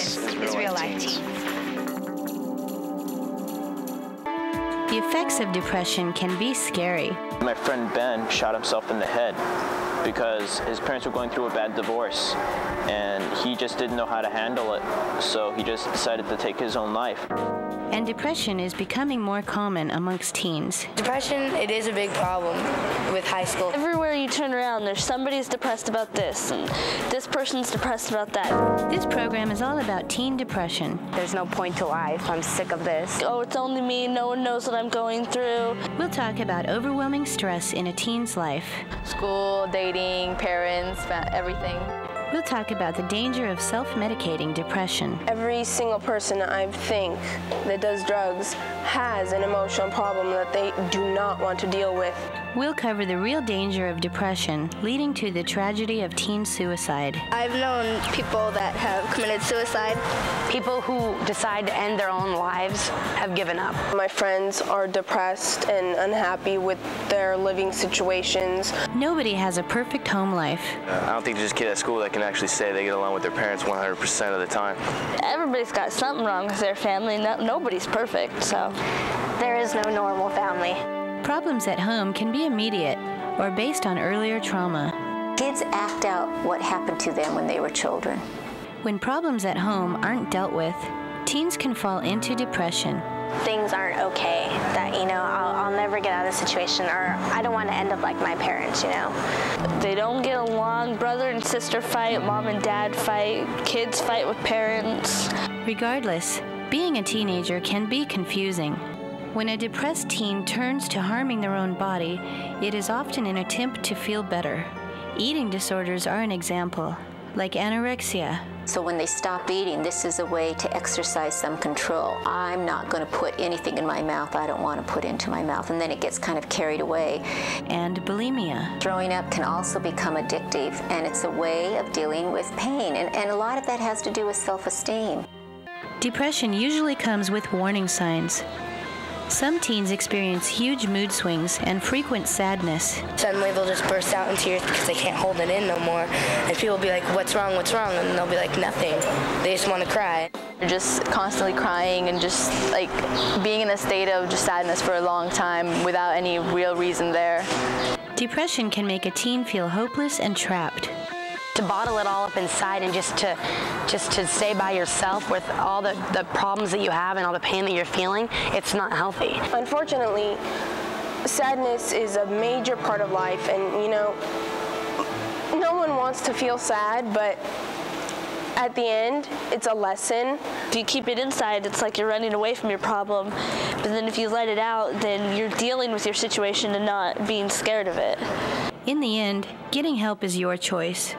This is Real Life Teen. The effects of depression can be scary. My friend Ben shot himself in the head because his parents were going through a bad divorce and he just didn't know how to handle it, so he just decided to take his own life. And depression is becoming more common amongst teens. Depression, it is a big problem with high school. Everywhere you turn around, there's somebody's depressed about this, and this person's depressed about that. This program is all about teen depression. There's no point to life. I'm sick of this. Oh, it's only me. No one knows what I'm going through. We'll talk about overwhelming stress in a teen's life. School, dating, parents, everything. We'll talk about the danger of self-medicating depression. Every single person I think that does drugs has an emotional problem that they do not want to deal with. We'll cover the real danger of depression leading to the tragedy of teen suicide. I've known people that have committed suicide. People who decide to end their own lives have given up. My friends are depressed and unhappy with their living situations. Nobody has a perfect home life. I don't think there's a kid at school that can actually say they get along with their parents 100% of the time. Everybody's got something wrong with their family. Nobody's perfect, so. There is no normal family. Problems at home can be immediate or based on earlier trauma. Kids act out what happened to them when they were children. When problems at home aren't dealt with, teens can fall into depression. Things aren't okay, that, I'll never get out of this situation, or I don't want to end up like my parents, They don't get along, brother and sister fight, mom and dad fight, kids fight with parents. Regardless, being a teenager can be confusing. When a depressed teen turns to harming their own body, it is often an attempt to feel better. Eating disorders are an example, like anorexia. So when they stop eating, this is a way to exercise some control. I'm not going to put anything in my mouth I don't want to put into my mouth, and then it gets kind of carried away. And bulimia. Throwing up can also become addictive, and it's a way of dealing with pain, and a lot of that has to do with self-esteem. Depression usually comes with warning signs. Some teens experience huge mood swings and frequent sadness. Suddenly they'll just burst out in tears because they can't hold it in no more. And people will be like, what's wrong, what's wrong? And they'll be like, nothing. They just want to cry. You're just constantly crying and just like being in a state of just sadness for a long time without any real reason there. Depression can make a teen feel hopeless and trapped. To bottle it all up inside and just to stay by yourself with all the problems that you have and all the pain that you're feeling, it's not healthy. Unfortunately, sadness is a major part of life, and no one wants to feel sad, but at the end, it's a lesson. If you keep it inside, it's like you're running away from your problem. But then if you let it out, then you're dealing with your situation and not being scared of it. In the end, getting help is your choice.